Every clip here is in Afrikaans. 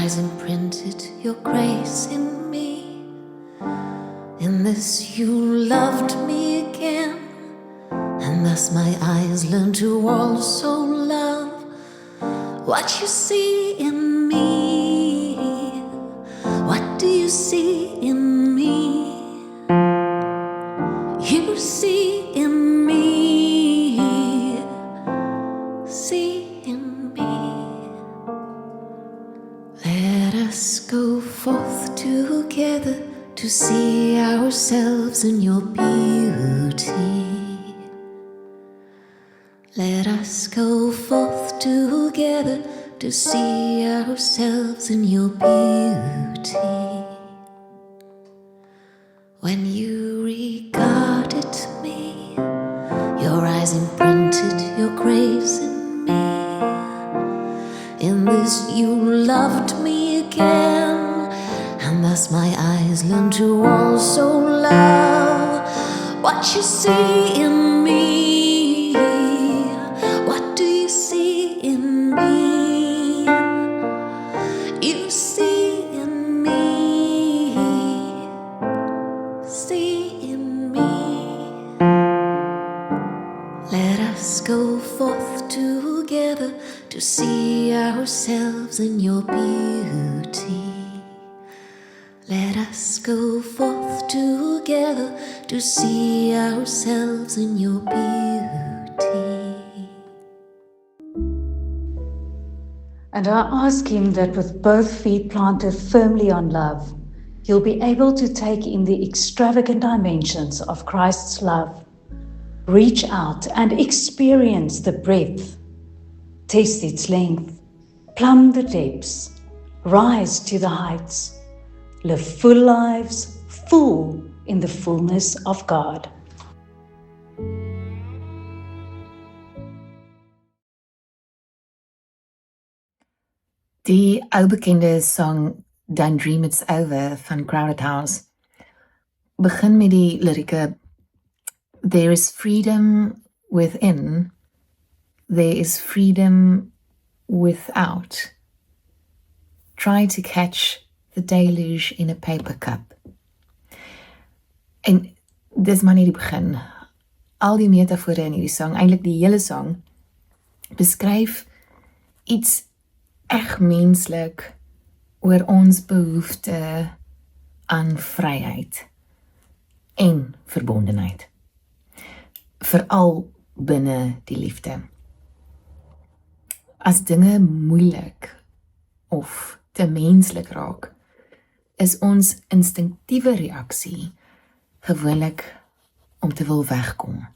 eyes imprinted your grace in me. In this you loved me again, and thus my eyes learned to also love what you see in me. What do you see in me? You see in me. See in me. Let us go forth together to see ourselves in your beauty. Let us go forth together to see ourselves in your beauty. When you regarded me, your eyes imprinted your grace in me. In this you loved me again, and thus my eyes learned to also love what you see in me. What do you see in me? You see in me. See in me. Let us go forth together to see ourselves in your beauty. Let us go forth together to see ourselves in your beauty. And I ask him that with both feet planted firmly on love, you'll be able to take in the extravagant dimensions of Christ's love. Reach out and experience the breadth. Taste its length. Plumb the depths. Rise to the heights. Live full lives, full in the fullness of God. Die ou bekende song Don't Dream It's Over van Crowded House begin met die lirieke There is freedom within, there is freedom without. Try to catch the deluge in a paper cup. En dis maar net die begin. Al die metafore in hierdie song, eintlik die hele song, beskryf iets echt menslik oor ons behoefte aan vryheid en verbondenheid. Veral binne die liefde. As dinge moeilik of te menslik raak, is ons instinktiewe reaksie gewoonlik om te wil wegkom.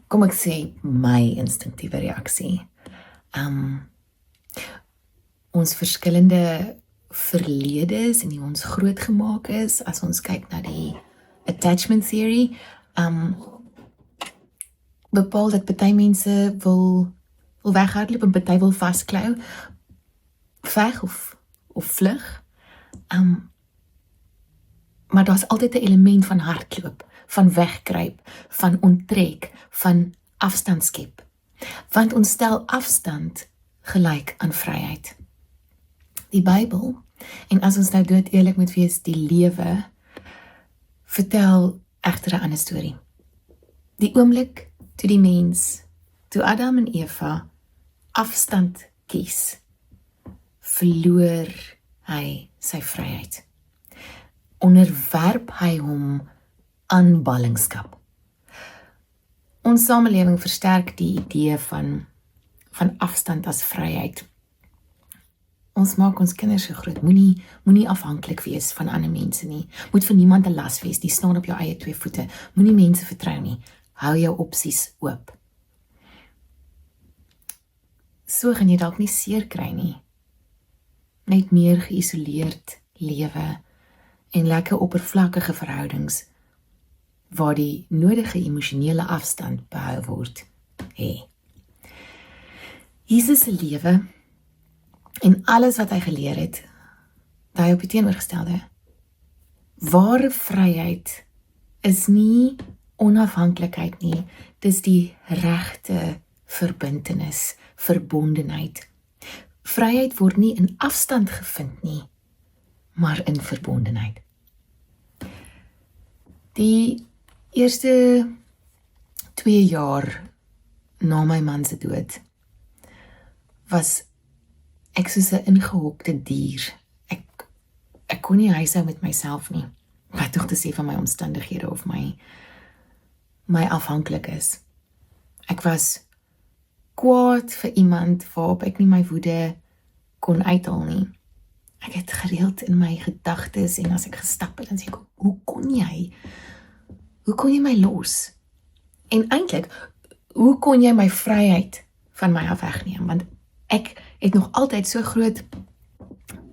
Kom ek sê my instinktiewe reaksie. Ons verskillende verledes en die ons grootgemaak is, as ons kyk na die attachment theory, bepaal dat party mense wil weghardloop en party wil vasklou, veg of vlug, maar daar's altyd 'n element van hardloop, van wegkruip, van onttrek, van afstand skep. Want ons stel afstand gelyk aan vryheid. Die Bybel, en as ons nou dood eerlik moet wees, die lewe, vertel egter 'n ander storie. Die oomblik toe die mens, toe Adam en Eva afstand kies, verloor hy sy vryheid. Onderwerp hy hom aan ballingskap. Ons samelewing versterk die idee van afstand as vryheid. Ons maak ons kinders so groot, moenie afhanklik wees van ander mense nie, moet vir niemand 'n las wees, die staan op jou eie 2 voete, moenie mense vertrou nie, hou jou opsies oop. So gaan jy dalk nie seer kry nie, net meer geïsoleerd lewe en lekker oppervlakkige verhoudings, waar die nodige emosionele afstand behou word. Jesus se lewe en alles wat hy geleer het, daai op die teenoorgestelde. Ware vryheid is nie onafhanklikheid nie, dis die regte verbintenis, verbondenheid. Vryheid word nie in afstand gevind nie, maar in verbondenheid. Die eerste 2 jaar na my man se dood, was ek soos 'n ingehokte dier. Ek kon nie huishou met myself nie, wat tog te sê van my omstandighede of my afhanklik is. Ek was kwaad vir iemand waarop ek nie my woede kon uithaal nie. Ek het gereeld in my gedagtes en as ek gestap het, dan sê ek, hoe kon jy my los? En eintlik, hoe kon jy my vryheid van my af wegneem? Want ek het nog altyd so groot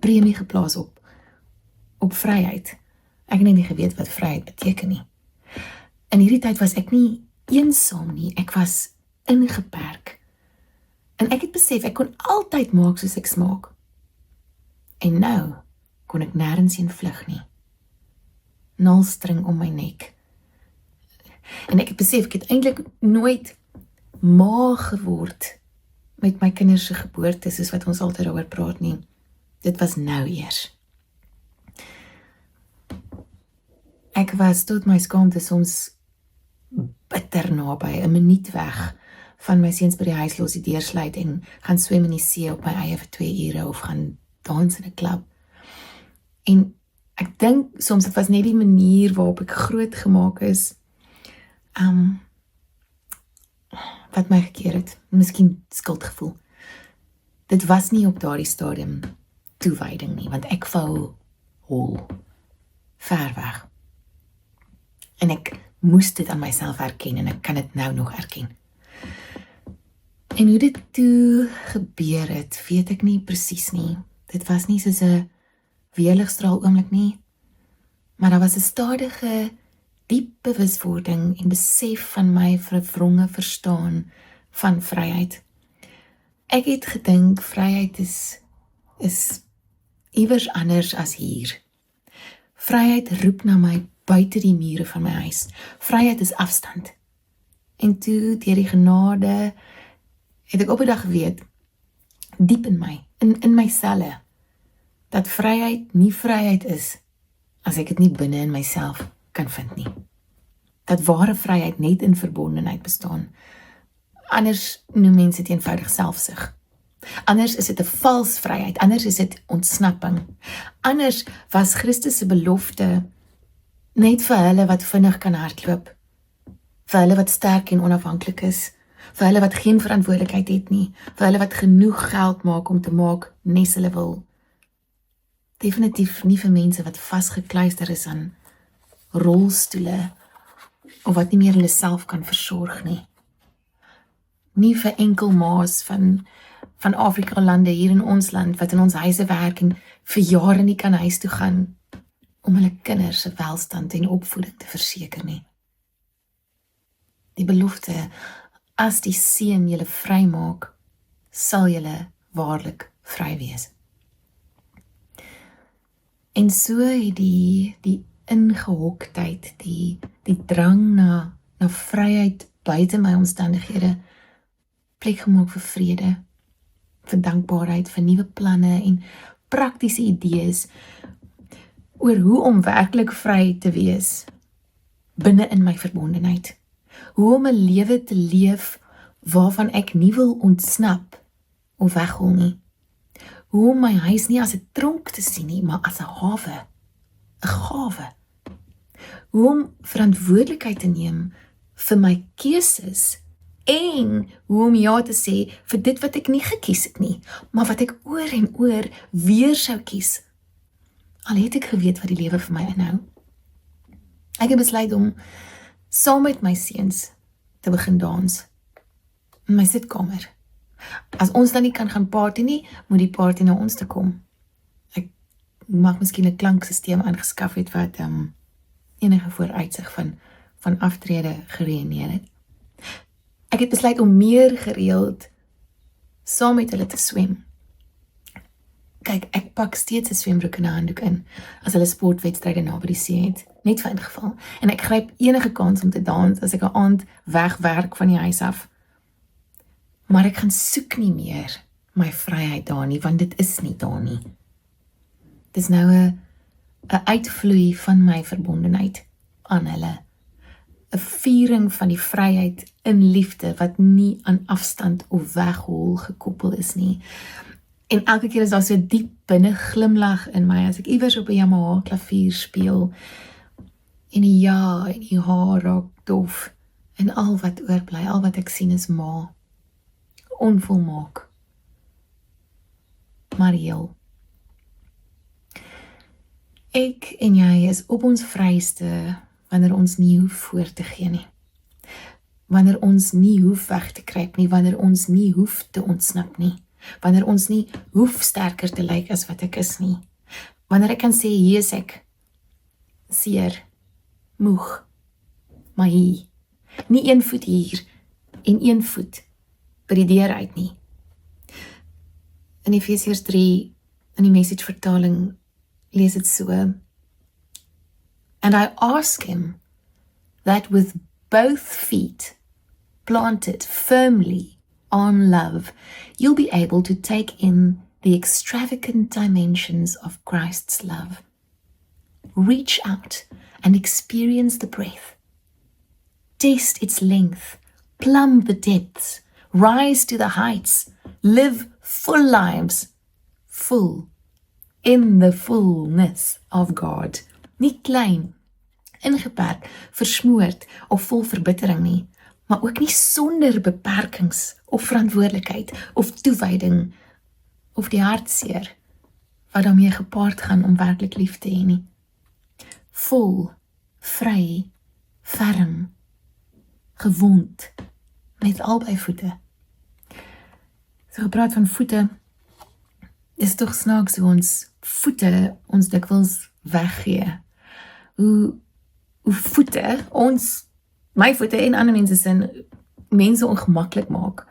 premie geplaas op vryheid. Ek het net nie geweet wat vryheid beteken nie. In hierdie tyd was ek nie eensaam nie, ek was ingeperk. En ek het besef, ek kon altyd maak soos ek smaak. En nou kon ek nêrens heen vlug nie. Naalstring om my nek. En ek het besef, ek het eintlik nooit ma geword met my kinders se geboorte, soos wat ons altyd daaroor praat nie. Dit was nou eers. Ek was tot my skaamte soms bitter naby, 'n minuut weg van my seuns by die huis los, die deur sluit en gaan swem in die see op my eie vir 2 ure of gaan dans in 'n klub. En ek dink soms dit was net die manier waarop ek groot gemaak is, wat my gekeer het, miskien skuldgevoel. Dit was nie op daardie stadium toewyding nie, want ek wou hol, ver weg. En ek moes dit aan myself erken en ek kan dit nou nog erken. En hoe dit toe gebeur het, weet ek nie presies nie. Dit was nie soos 'n weerligstraal oomblik nie, maar daar was 'n stadige, diep bewuswording en besef van my verwronge verstaan van vryheid. Ek het gedink vryheid is iewers anders as hier. Vryheid roep na my buite die mure van my huis. Vryheid is afstand. En toe, deur die genade, het ek op 'n dag geweet, diep in my, in my selle, dat vryheid nie vryheid is, as ek dit nie binne in myself kan vind nie. Dat ware vryheid net in verbondenheid bestaan. Anders noem mense dit eenvoudig selfsug. Anders is dit 'n vals vryheid, anders is dit ontsnapping. Anders was Christus se belofte net vir hulle wat vinnig kan hardloop, vir hulle wat sterk en onafhanklik is, vir hulle wat geen verantwoordelikheid het nie, vir hulle wat genoeg geld maak om te maak nes hulle wil. Definitief nie vir mense wat vasgekluister is aan rolstoele, of wat nie meer hulle self kan versorg nie. Nie vir enkel maas van Afrika lande hier in ons land, wat in ons huise werk en vir jare nie kan huis toe gaan, om hulle kinders se welstand en opvoeding te verseker nie. Die belofte, as die Seun julle vry maak, sal julle waarlik vry wees. En so het die ingehoktheid, die drang na vryheid buite my omstandighede, plek gemaak vir vrede, vir dankbaarheid, vir nuwe planne en praktiese idees oor hoe om werklik vry te wees binne in my verbondenheid. Hoe om 'n lewe te leef waarvan ek nie wil ontsnap of weghol nie. Hoe om my huis nie as 'n tronk te sien nie, maar as 'n hawe, 'n gawe. Hoe om verantwoordelikheid te neem vir my keuses en hoe om ja te sê vir dit wat ek nie gekies het nie, maar wat ek oor en oor weer sou kies. Al het ek geweet wat die lewe vir my inhou. Ek het besluit om saam met my seuns te begin dans in my sitkamer. As ons dan nie kan gaan party nie, moet die party na ons te kom. Ek mag miskien 'n klanksysteem aangeskaf het wat enige vooruitsig van aftrede gereëneer het. Ek het besluit om meer gereeld saam met hulle te swem. Kyk, ek pak steeds 'n swembroek en 'n handdoek in as hulle sportwedstryde naby die see het, net vir ingeval. En ek gryp enige kans om te dans as ek 'n aand wegwerk van die huis af. Maar ek gaan soek nie meer my vryheid daar nie, want dit is nie daar nie. Dis nou 'n uitvloei van my verbondenheid aan hulle. 'n Viering van die vryheid in liefde wat nie aan afstand of weghol gekoppel is nie. En elke keer is daar so diep binne glimlag in my as ek iewers op 'n Yamaha klavier speel en die haar raak dof en al wat oorbly, al wat ek sien is ma. Onvolmaak, maar heel. Ek en jy is op ons vryste wanneer ons nie hoef voor te gee nie. Wanneer ons nie hoef weg te kruip nie, wanneer ons nie hoef te ontsnap nie. Wanneer ons nie hoef sterker te lyk as wat ek is nie. Wanneer ek kan sê, hier is ek, seer, moeg, maar hier. Nie een voet hier en een voet by die deur uit nie. In Efesiërs 3, in die Message vertaling, lees dit so: And I ask him that with both feet planted firmly on love, you'll be able to take in the extravagant dimensions of Christ's love. Reach out and experience the breadth. Taste its length, plumb the depths, rise to the heights, live full lives, full, in the fullness of God. Nie klein, ingeperk, versmoord of vol verbittering nie, maar ook nie sonder beperkings of verantwoordelikheid of toewyding of die hartseer wat daarmee gepaard gaan om werklik lief te hê nie. Vol, vry, ferm, gewond, met albei voete. So gepraat van voete, is tog snaaks hoe ons voete ons dikwels weggee. Hoe voete ons, my voete en ander mense sin, mense ongemaklik maak.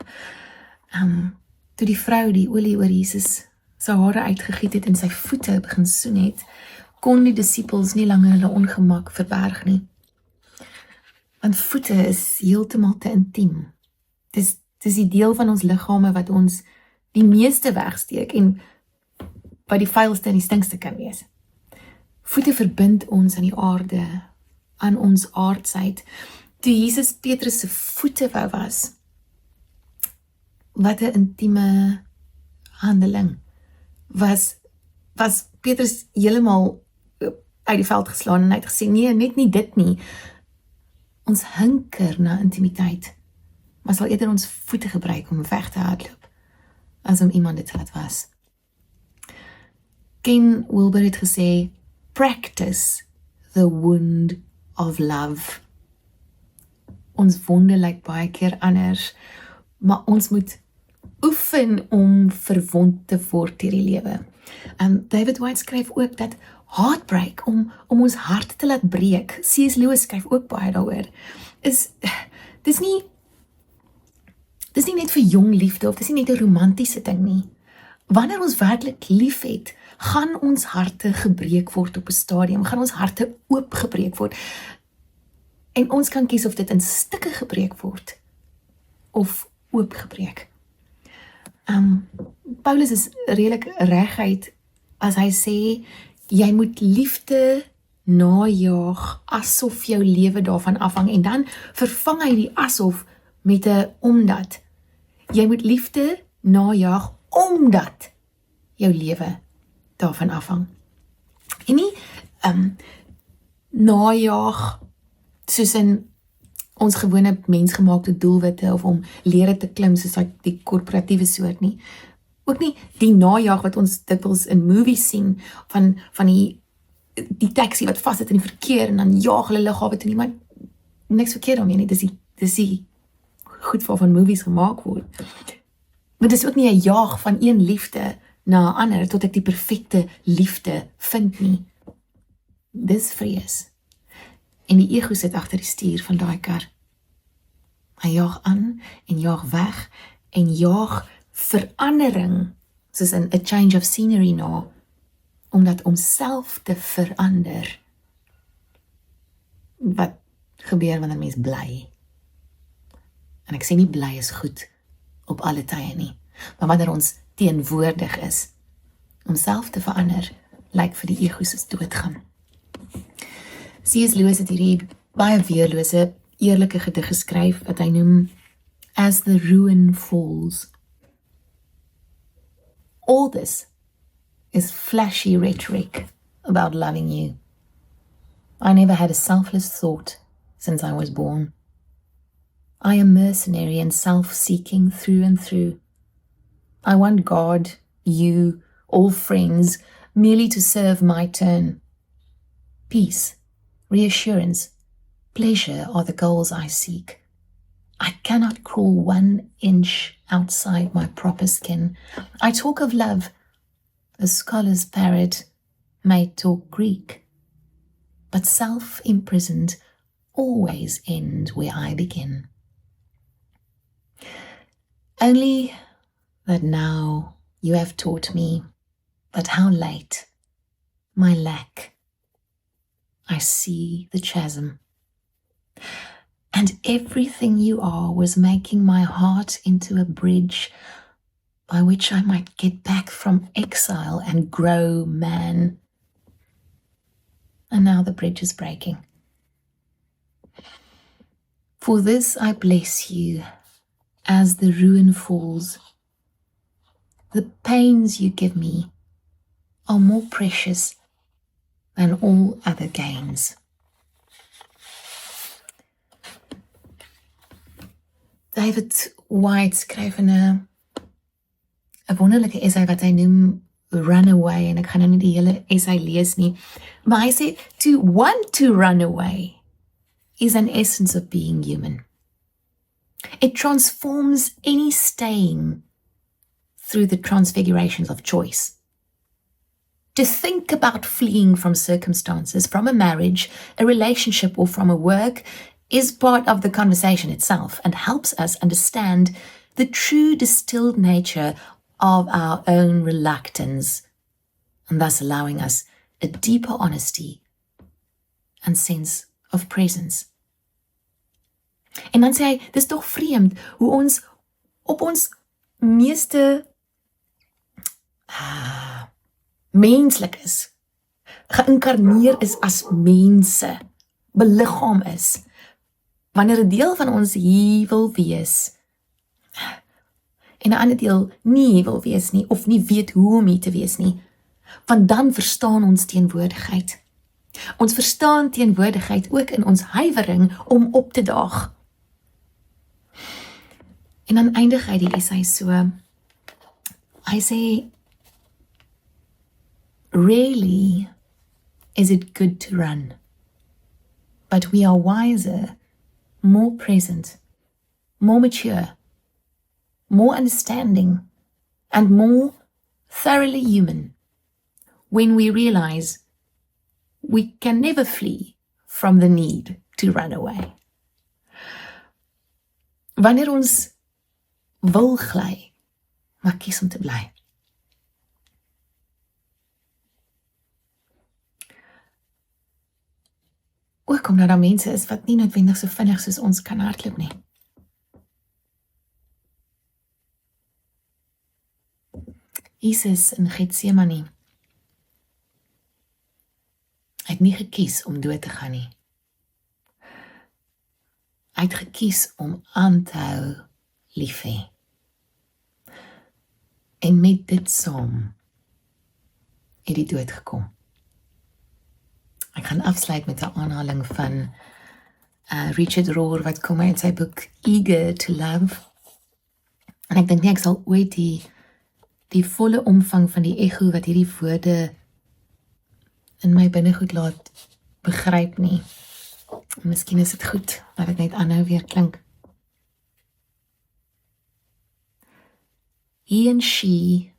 Toe die vrou die olie oor Jesus sy hare uitgegiet het en sy voete begin soen het, kon die disippels nie langer hulle ongemak verberg nie. Want voete is heeltemal te intiem. Dis die deel van ons liggame wat ons die meeste wegsteek en wat die vuilste en die stinkste kan wees. Voete verbind ons aan die aarde, aan ons aardsheid. Toe Jesus Petrus se voete wou was, wat 'n intieme handeling, was Petrus heeltemal uit die veld geslaan en hy het gesê, nee, net nie dit nie. Ons hinker na intimiteit, maar sal eerder ons voete gebruik om weg te hardloop, as om iemand dit te laat was. Ken Wilber het gesê, practice the wound of love. Ons wonde lyk baie keer anders, maar ons moet oefen om verwond te word deur die lewe. David White skryf ook dat heartbreak, om ons hart te laat breek, C.S. Lewis skryf ook baie daaroor, dis nie net vir jong liefde, of dis nie net 'n romantiese ding nie. Wanneer ons werklik lief het, gaan ons harte gebreek word op 'n stadium, gaan ons harte oopgebreek word, en ons kan kies of dit in stukke gebreek word, of oopgebreek. Paulus is redelik reguit as hy sê, jy moet liefde najaag asof jou lewe daarvan afhang, en dan vervang hy die asof met 'n omdat. Jy moet liefde najaag omdat jou lewe daarvan afhang. En nie najaag soos in ons gewone mensgemaakte doelwitte of om lere te klim soos die korporatiewe soort nie. Ook nie die najaag wat ons dikwels in movies sien van die taxi wat vas sit in die verkeer en dan jaag hulle lughawe toe nie, maar niks verkeerd daarmee nie, dis die goed waarvan movies gemaak word. Maar dis ook nie 'n jaag van een liefde na 'n ander tot ek die perfekte liefde vind nie. Dis vrees. En die ego sit agter die stuur van daai kar. Hy jaag aan en jaag weg en jaag verandering, soos in a change of scenery na, omdat om self te verander. Wat gebeur wanneer mens bly? En ek sê nie bly is goed op alle tye nie, maar wanneer ons teenwoordig is. Om self te verander, lyk vir die ego soos doodgaan. C.S. Lewis het hierdie baie weerlose, eerlike gedig geskryf wat hy noem As the Ruin Falls. All this is flashy rhetoric about loving you. I never had a selfless thought since I was born. I am mercenary and self-seeking through and through. I want God, you, all friends, merely to serve my turn. Peace, reassurance, pleasure are the goals I seek. I cannot crawl 1 inch outside my proper skin. I talk of love. A scholar's parrot may talk Greek, but self-imprisoned always end where I begin. Only that now you have taught me, but how late, my lack. I see the chasm. And everything you are was making my heart into a bridge by which I might get back from exile and grow man. And now the bridge is breaking. For this I bless you as the ruin falls. The pains you give me are more precious than all other gains. David White skryf in 'n wonderlike essay wat hy noem Runaway, en ek gaan nou nie die hele essay lees nie, maar hy sê, to want to run away is an essence of being human. It transforms any staying through the transfigurations of choice. To think about fleeing from circumstances, from a marriage, a relationship, or from a work is part of the conversation itself and helps us understand the true distilled nature of our own reluctance, and thus allowing us a deeper honesty and sense of presence. En dan sê hy, dis tog vreemd hoe ons op ons meeste menslik is, geïnkarneer is as mense, beliggaam is, wanneer 'n deel van ons hier wil wees, en 'n ander deel nie hier wil wees nie, of nie weet hoe om hier te wees nie, want dan verstaan ons teenwoordigheid. Ons verstaan teenwoordigheid ook in ons huiwering om op te daag. En dan eindig hy die essay so, hy sê, rarely is it good to run, but we are wiser, more present, more mature, more understanding, and more thoroughly human when we realize we can never flee from the need to run away. Wanneer ons wil gly, maar kies om te bly. Ook omdat daar mense is wat nie noodwendig so vinnig soos ons kan hardloop nie. Jesus in Getsemane het nie gekies om dood te gaan nie. Hy het gekies om aan te hou lief hê. En met dit saam het die dood gekom. Ek gaan afsluit met 'n aanhaling van Richard Rohr wat kom uit sy boek Eager to Love. En ek dink nie ek sal ooit die volle omvang van die ego wat hierdie woorde in my binnegoed laat begryp nie. Miskien is dit goed dat ek net aanhou weer klink. He and she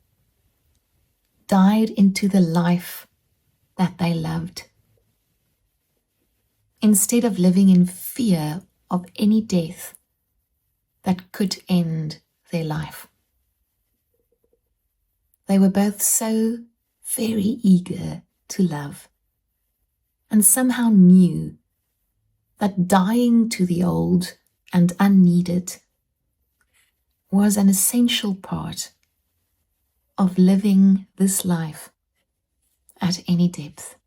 died into the life that they loved, instead of living in fear of any death that could end their life. They were both so very eager to love, and somehow knew that dying to the old and unneeded was an essential part of living this life at any depth.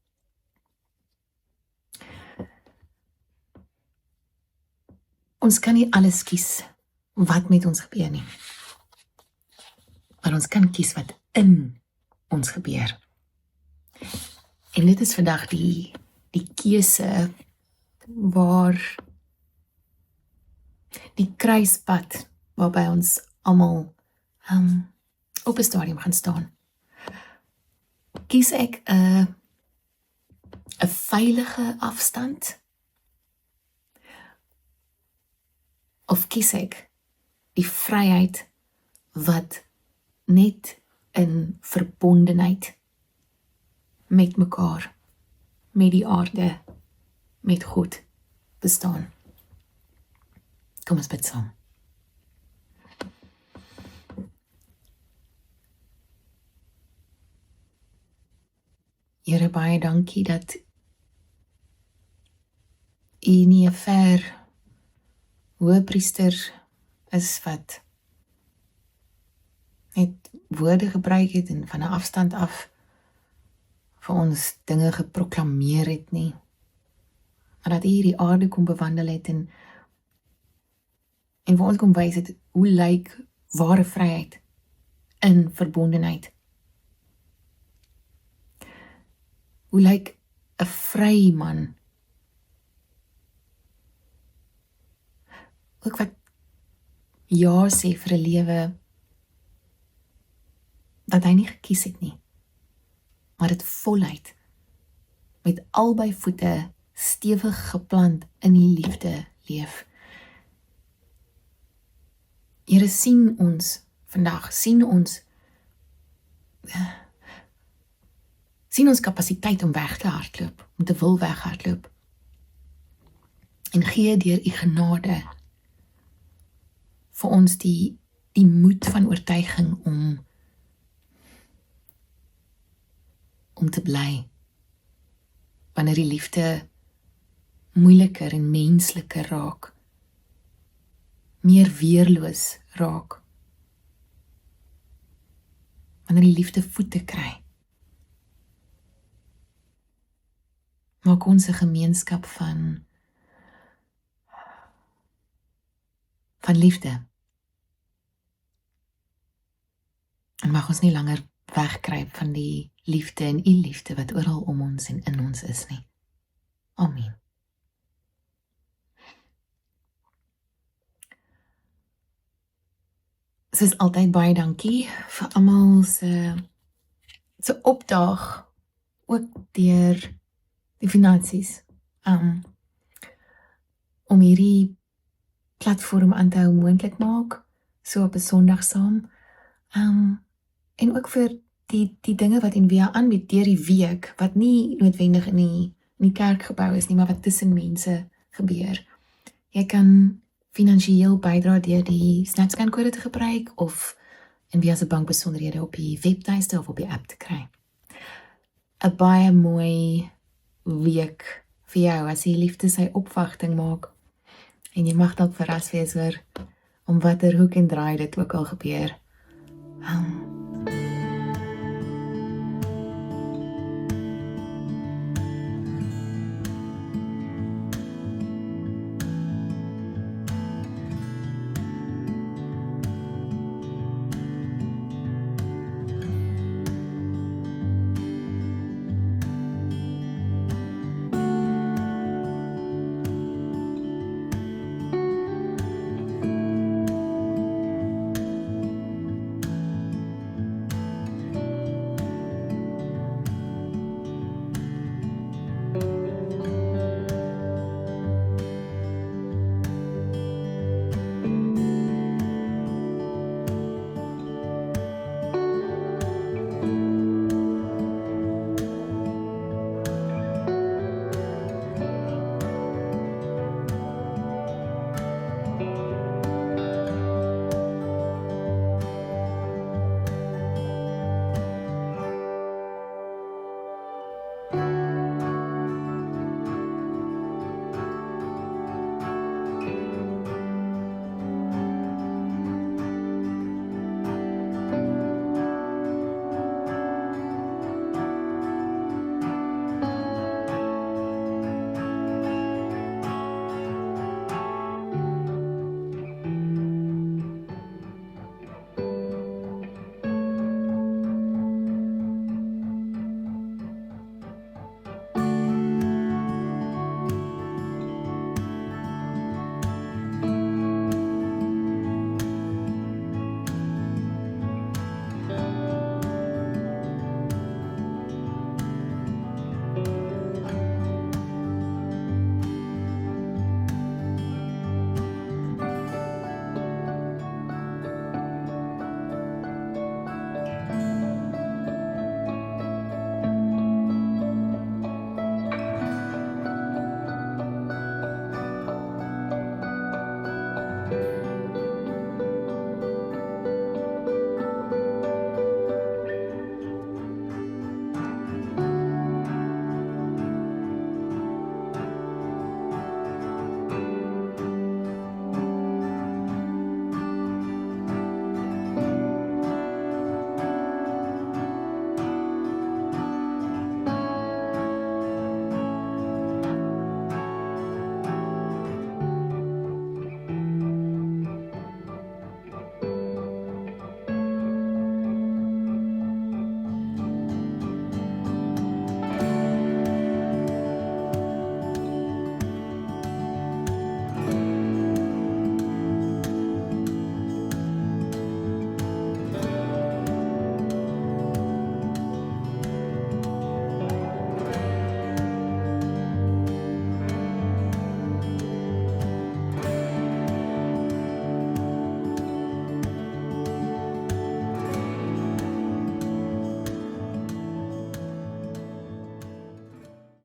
Ons kan nie alles kies wat met ons gebeur nie. Maar ons kan kies wat in ons gebeur. En dit is vandag die keuse waar die kruispad waarby ons almal op 'n stadium gaan staan. Kies ek 'n veilige afstand? Of kies ek die vryheid wat net in verbondenheid met mekaar, met die aarde, met God bestaan? Kom ons bid saam. Here, baie dankie dat U nie 'n ver hoëpriester is wat net woorde gebruik het en van 'n afstand af vir ons dinge geproklameer het nie, maar dat U hierdie aarde kom bewandel het en vir ons kom wys het hoe lyk ware vryheid in verbondenheid. Hoe lyk 'n vry man? Ook wat ja sê vir 'n lewe dat hy nie gekies het nie, maar dit voluit met albei voete stewig geplant in die liefde leef. Here, sien ons vandag, sien ons kapasiteit om weg te hardloop, om te wil weghardloop. En gee deur U genade vir ons die moed van oortuiging om te bly wanneer die liefde moeiliker en mensliker raak, meer weerloos raak, wanneer die liefde voete kry. Maak ons 'n gemeenskap van liefde. En mag ons nie langer wegkruip van die liefde en U liefde wat oral om ons en in ons is nie. Amen. Soos altyd baie dankie vir almal se opdaag, ook deur die finansies, om hierdie platform aan te hou moontlik maak, so op 'n Sondag saam, en ook vir die dinge wat Envia aanbied deur die week, wat nie noodwendig in die kerkgebou is nie, maar wat tussen mense gebeur. Jy kan finansiëel bydra deur die SnapScan-kode te gebruik, of Envia se bankbesonderhede op die webtuiste of op die app te kry. 'n baie mooi week vir jou, as die liefde sy opwagting maak, en jy mag dalk verras wees oor om watter hoek en draai dit ook al gebeur.